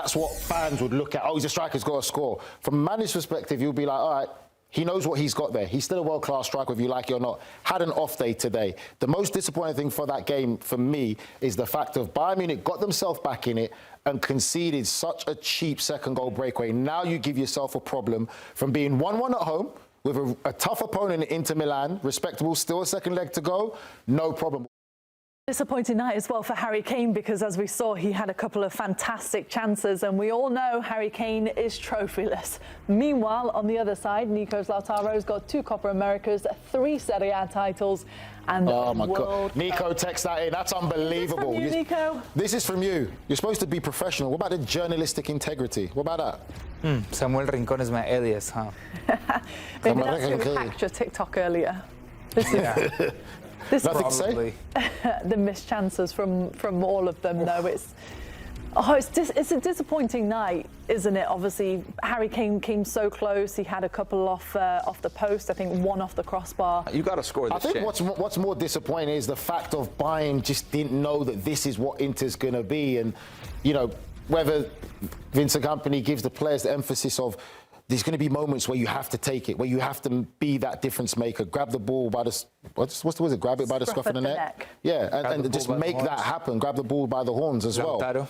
That's what fans would look at. Oh, he's a striker, he's got to score. From a manager's perspective, you'll be like, all right, he knows what he's got there. He's still a world-class striker, whether you like it or not. Had an off day today. The most disappointing thing for that game, for me, is the fact of Bayern Munich got themselves back in it and conceded such a cheap second goal breakaway. Now you give yourself a problem from being 1-1 at home with a tough opponent in Inter Milan, respectable, still a second leg to go, no problem. Disappointing night as well for Harry Kane, because as we saw, he had a couple of fantastic chances, and we all know Harry Kane is trophyless. Meanwhile, on the other side, Nico Lautaro's got 2 Copa Americas, 3 Serie A titles, and oh my God, Nico, text that in. That's unbelievable. Is this from you, Nico? This is from you. You're supposed to be professional. What about the journalistic integrity? What about that? Samuel Rincon is my alias, huh? Maybe that's who hacked your TikTok earlier. This Nothing to say? The missed chances from all of them, though. It's a disappointing night, isn't it? Obviously, Harry Kane came so close. He had a couple off the post. I think 1 off the crossbar. You got to score this. I think what's more disappointing is the fact of Bayern just didn't know that this is what Inter's going to be, and you know whether Vincent Kompany gives the players the emphasis of. There's going to be moments where you have to take it, where you have to be that difference maker. Grab the ball by the what's the word? Grab it by the scruff of the neck. Yeah, and just make that happen. Grab the ball by the horns as well.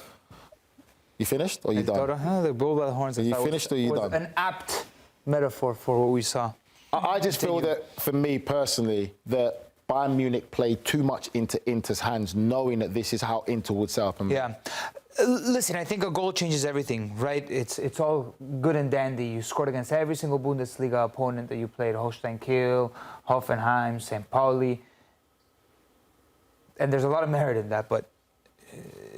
You finished or you done? The ball by the horns. Are you finished or you done? An apt metaphor for what we saw. I just feel that, for me personally, that Bayern Munich played too much into Inter's hands, knowing that this is how Inter would set up. Yeah. Listen, I think a goal changes everything, right? It's all good and dandy. You scored against every single Bundesliga opponent that you played, Holstein Kiel, Hoffenheim, St. Pauli. And there's a lot of merit in that, but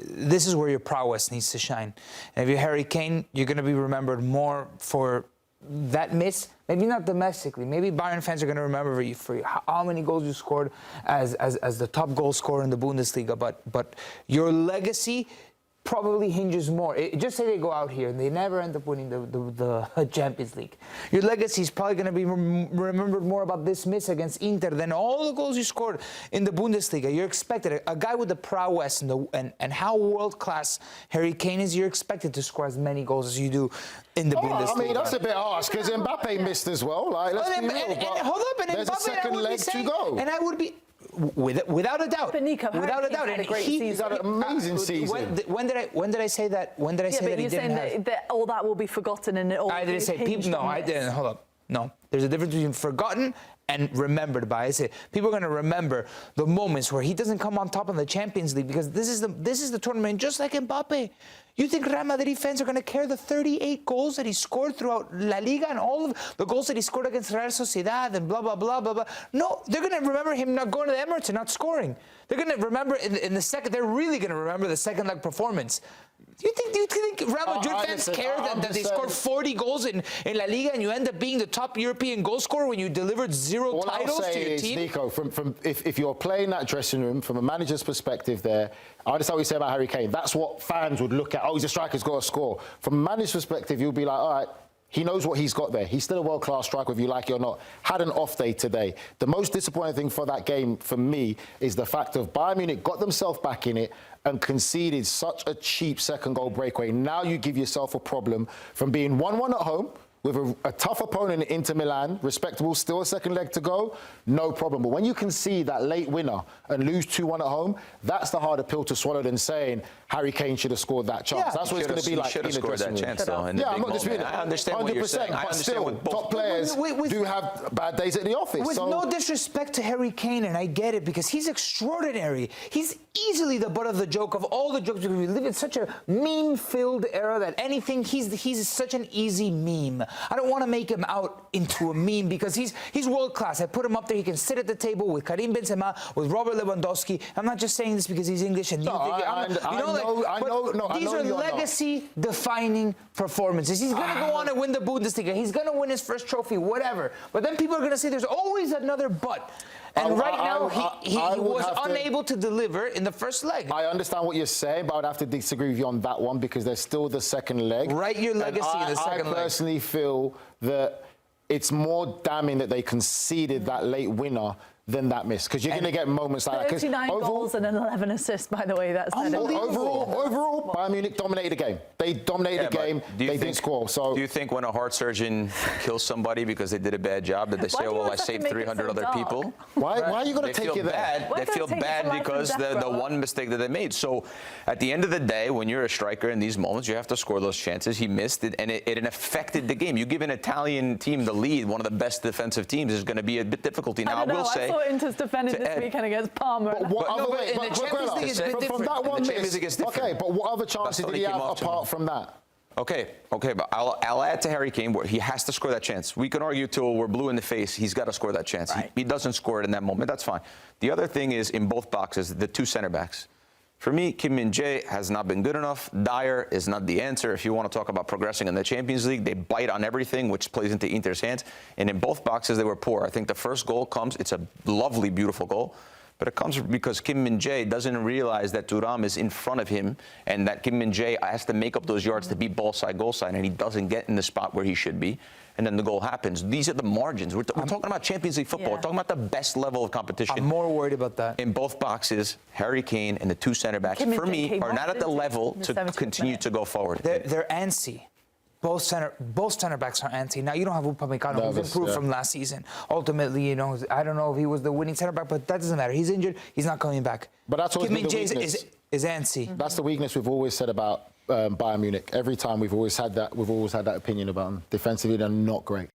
this is where your prowess needs to shine. And if you're Harry Kane, you're going to be remembered more for that miss, maybe not domestically. Maybe Bayern fans are going to remember you for how many goals you scored as the top goal scorer in the Bundesliga. But your legacy probably hinges more. Just say they go out here and they never end up winning the Champions League. Your legacy is probably going to be remembered more about this miss against Inter than all the goals you scored in the Bundesliga. You're expected, a guy with the prowess and how world-class Harry Kane is, you're expected to score as many goals as you do in the Bundesliga. I mean, that's a bit harsh, because Mbappe missed as well. Like, let's be real, hold up, and there's Mbappe, a second leg to go. And I would be... Without a doubt. But Nico, without a doubt, had a great season. He's had an amazing season. When did I say that? When did I say that he didn't have? That all that will be forgotten and it all. I didn't say people. No, I didn't. Hold up. No, there's a difference between forgotten and remembered by. I say people are going to remember the moments where he doesn't come on top in the Champions League, because this is the tournament, just like Mbappe. You think Real Madrid fans are going to care the 38 goals that he scored throughout La Liga and all of the goals that he scored against Real Sociedad and blah, blah, blah, blah, blah? No, they're going to remember him not going to the Emirates and not scoring. They're going to remember in the second, they're really going to remember the second leg performance. Do you think Real Madrid fans care that they scored 40 goals in La Liga and you end up being the top European goal scorer when you delivered 0 titles to your team? Nico, if you're playing that dressing room from a manager's perspective there, I understand what you say about Harry Kane. That's what fans would look at. Oh, he's a striker, he's got to score. From a manager's perspective, you'll be like, all right, he knows what he's got there. He's still a world-class striker, whether you like it or not. Had an off day today. The most disappointing thing for that game, for me, is the fact of Bayern Munich got themselves back in it and conceded such a cheap second goal breakaway. Now you give yourself a problem from being 1-1 at home with a tough opponent in Inter Milan, respectable, still a second leg to go, no problem. But when you can see that late winner and lose 2-1 at home, that's the harder pill to swallow than saying Harry Kane should have scored that chance. Yeah. That's what it's going to be like. Should have scored that chance, though. Yeah, I'm not disputing it. I understand what you're saying. But still, top players do have bad days at the office. With no disrespect to Harry Kane, and I get it, because he's extraordinary. He's easily the butt of the joke of all the jokes, because we live in such a meme-filled era that anything, he's such an easy meme. I don't want to make him out into a meme, because he's world-class. I put him up there. He can sit at the table with Karim Benzema, with Robert Lewandowski. I'm not just saying this because he's English and these are legacy-defining performances. He's going to go on and win the Bundesliga. He's going to win his first trophy, whatever. But then people are going to say there's always another but. And right now, he was unable to deliver in the first leg. I understand what you're saying, but I would have to disagree with you on that one, because there's still the second leg. Write your legacy in the second leg. I personally feel that it's more damning that they conceded that late winner than that miss, because you're going to get moments like that. 39 goals and 11 assists, by the way. That's Overall, Bayern Munich dominated the game. They dominated the game. They didn't score. So, do you think when a heart surgeon kills somebody because they did a bad job, that they say, "Oh, well, I saved 300 other people"? Why are you going to take it there? They feel bad because the one mistake that they made. So, at the end of the day, when you're a striker in these moments, you have to score those chances. He missed it, and it affected the game. You give an Italian team the lead, one of the best defensive teams, is going to be a bit difficulty. Now, I will say. I saw Inter's defended this weekend against Parma. But what other way? From that one miss. Okay, but what other chances did he have apart from that? Okay, but I'll add to Harry Kane where he has to score that chance. We can argue till we're blue in the face. He's got to score that chance. Right. He doesn't score it in that moment. That's fine. The other thing is in both boxes, the two center backs. For me, Kim Min-jae has not been good enough. Dyer is not the answer. If you want to talk about progressing in the Champions League, they bite on everything, which plays into Inter's hands. And in both boxes, they were poor. I think the first goal comes, it's a lovely, beautiful goal. But it comes because Kim Min-jae doesn't realize that Thuram is in front of him and that Kim Min-jae has to make up those yards to be ball side, goal side, and he doesn't get in the spot where he should be. And then the goal happens. These are the margins. We're talking about Champions League football. Yeah. We're talking about the best level of competition. I'm more worried about that. In both boxes, Harry Kane and the two center backs, for me, are not at the level to continue to go forward. They're antsy. Both center backs are antsy. Now, you don't have Upamecano, who's improved from last season. Ultimately, you know, I don't know if he was the winning center back, but that doesn't matter. He's injured. He's not coming back. But that's always been the weakness. Is antsy. That's the weakness we've always said about Bayern Munich. Every time we've always had that opinion about them. Defensively, they're not great.